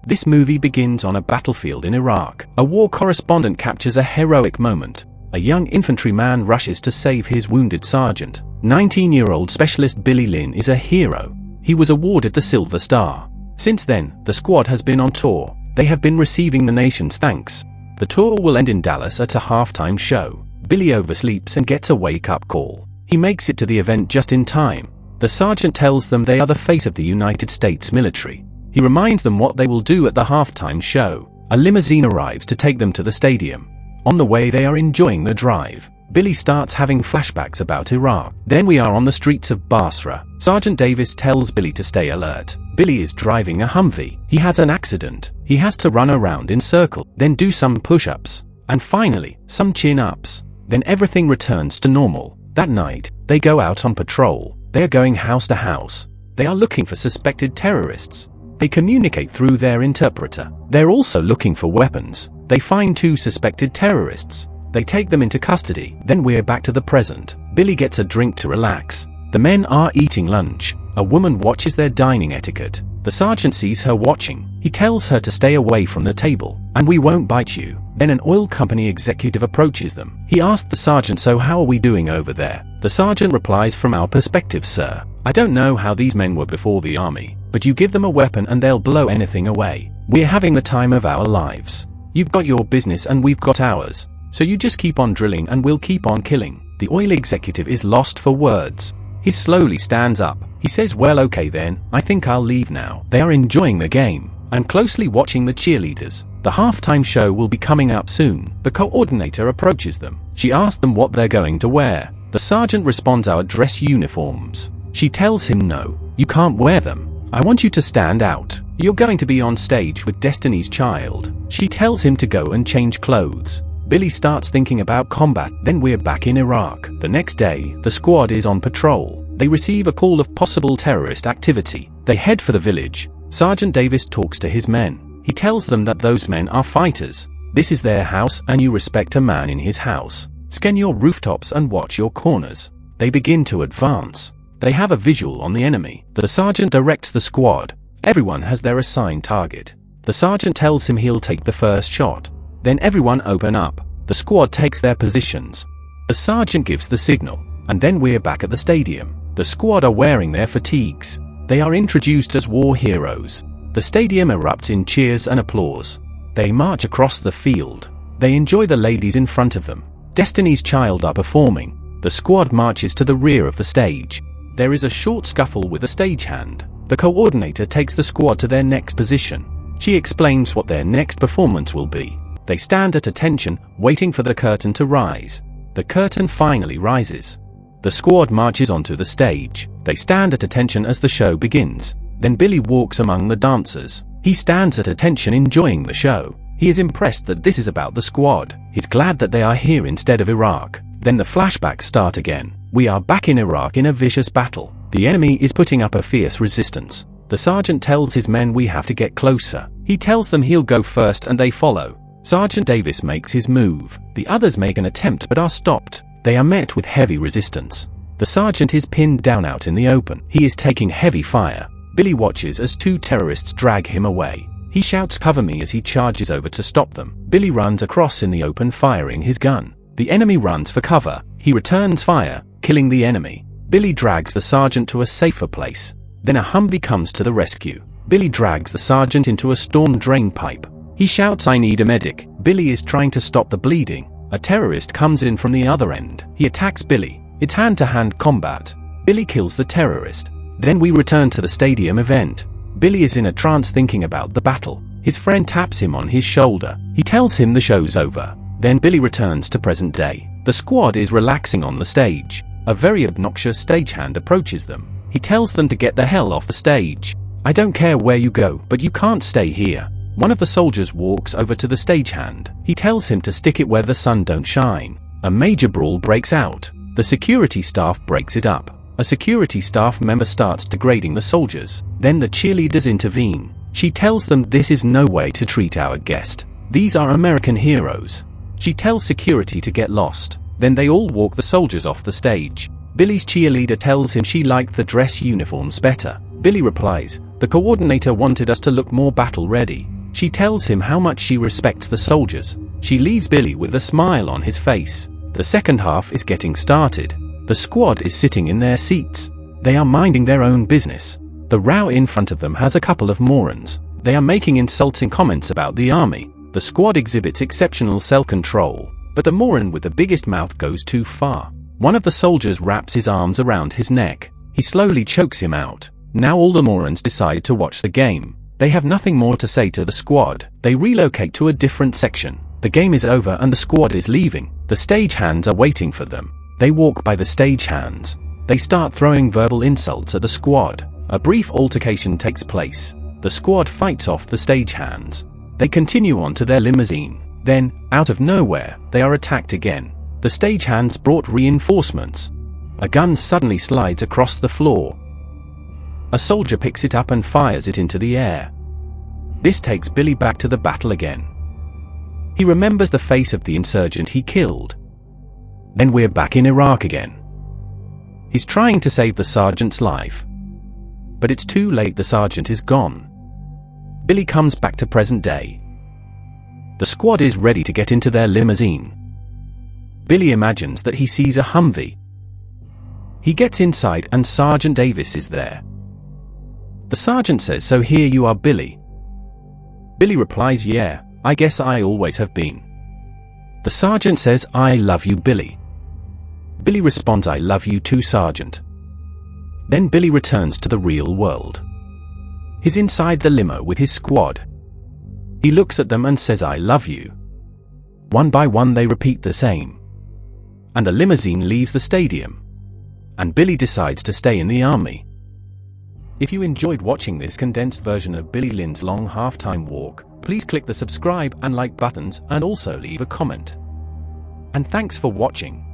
This movie begins on a battlefield in Iraq. A war correspondent captures a heroic moment. A young infantryman rushes to save his wounded sergeant. 19-year-old specialist Billy Lynn is a hero. He was awarded the Silver Star. Since then, the squad has been on tour. They have been receiving the nation's thanks. The tour will end in Dallas at a halftime show. Billy oversleeps and gets a wake-up call. He makes it to the event just in time. The sergeant tells them they are the face of the United States military. He reminds them what they will do at the halftime show. A limousine arrives to take them to the stadium. On the way, they are enjoying the drive. Billy starts having flashbacks about Iraq. Then we are on the streets of Basra. Sergeant Davis tells Billy to stay alert. Billy is driving a Humvee. He has an accident. He has to run around in circle, then do some push-ups, and finally, some chin-ups. Then everything returns to normal. That night, they go out on patrol. They are going house to house. They are looking for suspected terrorists. They communicate through their interpreter. They're also looking for weapons. They find 2 suspected terrorists. They take them into custody. Then we're back to the present. Billy gets a drink to relax. The men are eating lunch. A woman watches their dining etiquette. The sergeant sees her watching. He tells her to stay away from the table. And we won't bite you. Then an oil company executive approaches them. He asks the sergeant, so how are we doing over there? The sergeant replies, from our perspective, sir, I don't know how these men were before the army, but you give them a weapon and they'll blow anything away. We're having the time of our lives. You've got your business and we've got ours. So you just keep on drilling and we'll keep on killing. The oil executive is lost for words. He slowly stands up. He says, well, okay then, I think I'll leave now. They are enjoying the game and closely watching the cheerleaders. The halftime show will be coming up soon. The coordinator approaches them. She asks them what they're going to wear. The sergeant responds, our dress uniforms. She tells him, no, you can't wear them. I want you to stand out. You're going to be on stage with Destiny's Child. She tells him to go and change clothes. Billy starts thinking about combat. Then we're back in Iraq. The next day, the squad is on patrol. They receive a call of possible terrorist activity. They head for the village. Sergeant Davis talks to his men. He tells them that those men are fighters. This is their house and you respect a man in his house. Scan your rooftops and watch your corners. They begin to advance. They have a visual on the enemy. The sergeant directs the squad. Everyone has their assigned target. The sergeant tells him he'll take the first shot. Then everyone open up. The squad takes their positions. The sergeant gives the signal. And then we're back at the stadium. The squad are wearing their fatigues. They are introduced as war heroes. The stadium erupts in cheers and applause. They march across the field. They enjoy the ladies in front of them. Destiny's Child are performing. The squad marches to the rear of the stage. There is a short scuffle with a stagehand. The coordinator takes the squad to their next position. She explains what their next performance will be. They stand at attention, waiting for the curtain to rise. The curtain finally rises. The squad marches onto the stage. They stand at attention as the show begins. Then Billy walks among the dancers. He stands at attention, enjoying the show. He is impressed that this is about the squad. He's glad that they are here instead of Iraq. Then the flashbacks start again. We are back in Iraq in a vicious battle. The enemy is putting up a fierce resistance. The sergeant tells his men we have to get closer. He tells them he'll go first and they follow. Sergeant Davis makes his move. The others make an attempt but are stopped. They are met with heavy resistance. The sergeant is pinned down out in the open. He is taking heavy fire. Billy watches as 2 terrorists drag him away. He shouts, cover me, as he charges over to stop them. Billy runs across in the open, firing his gun. The enemy runs for cover. He returns fire, killing the enemy. Billy drags the sergeant to a safer place. Then a Humvee comes to the rescue. Billy drags the sergeant into a storm drain pipe. He shouts, I need a medic. Billy is trying to stop the bleeding. A terrorist comes in from the other end. He attacks Billy. It's hand-to-hand combat. Billy kills the terrorist. Then we return to the stadium event. Billy is in a trance thinking about the battle. His friend taps him on his shoulder. He tells him the show's over. Then Billy returns to present day. The squad is relaxing on the stage. A very obnoxious stagehand approaches them. He tells them to get the hell off the stage. I don't care where you go, but you can't stay here. One of the soldiers walks over to the stagehand. He tells him to stick it where the sun don't shine. A major brawl breaks out. The security staff breaks it up. A security staff member starts degrading the soldiers. Then the cheerleaders intervene. She tells them this is no way to treat our guest. These are American heroes. She tells security to get lost. Then they all walk the soldiers off the stage. Billy's cheerleader tells him she liked the dress uniforms better. Billy replies, The coordinator wanted us to look more battle-ready. She tells him how much she respects the soldiers. She leaves Billy with a smile on his face. The second half is getting started. The squad is sitting in their seats. They are minding their own business. The row in front of them has a couple of morons. They are making insulting comments about the army. The squad exhibits exceptional self-control, but the moron with the biggest mouth goes too far. One of the soldiers wraps his arms around his neck. He slowly chokes him out. Now all the morons decide to watch the game. They have nothing more to say to the squad. They relocate to a different section. The game is over and the squad is leaving. The stagehands are waiting for them. They walk by the stagehands. They start throwing verbal insults at the squad. A brief altercation takes place. The squad fights off the stagehands. They continue on to their limousine. Then, out of nowhere, they are attacked again. The stagehands brought reinforcements. A gun suddenly slides across the floor. A soldier picks it up and fires it into the air. This takes Billy back to the battle again. He remembers the face of the insurgent he killed. Then we're back in Iraq again. He's trying to save the sergeant's life. But it's too late, the sergeant is gone. Billy comes back to present day. The squad is ready to get into their limousine. Billy imagines that he sees a Humvee. He gets inside and Sergeant Davis is there. The sergeant says, "So here you are, Billy." Billy replies, "Yeah, I guess I always have been." The sergeant says, "I love you, Billy." Billy responds, "I love you too, Sergeant." Then Billy returns to the real world. He's inside the limo with his squad. He looks at them and says, "I love you." One by one they repeat the same. And the limousine leaves the stadium. And Billy decides to stay in the army. If you enjoyed watching this condensed version of Billy Lynn's Long Halftime Walk, please click the subscribe and like buttons and also leave a comment. And thanks for watching.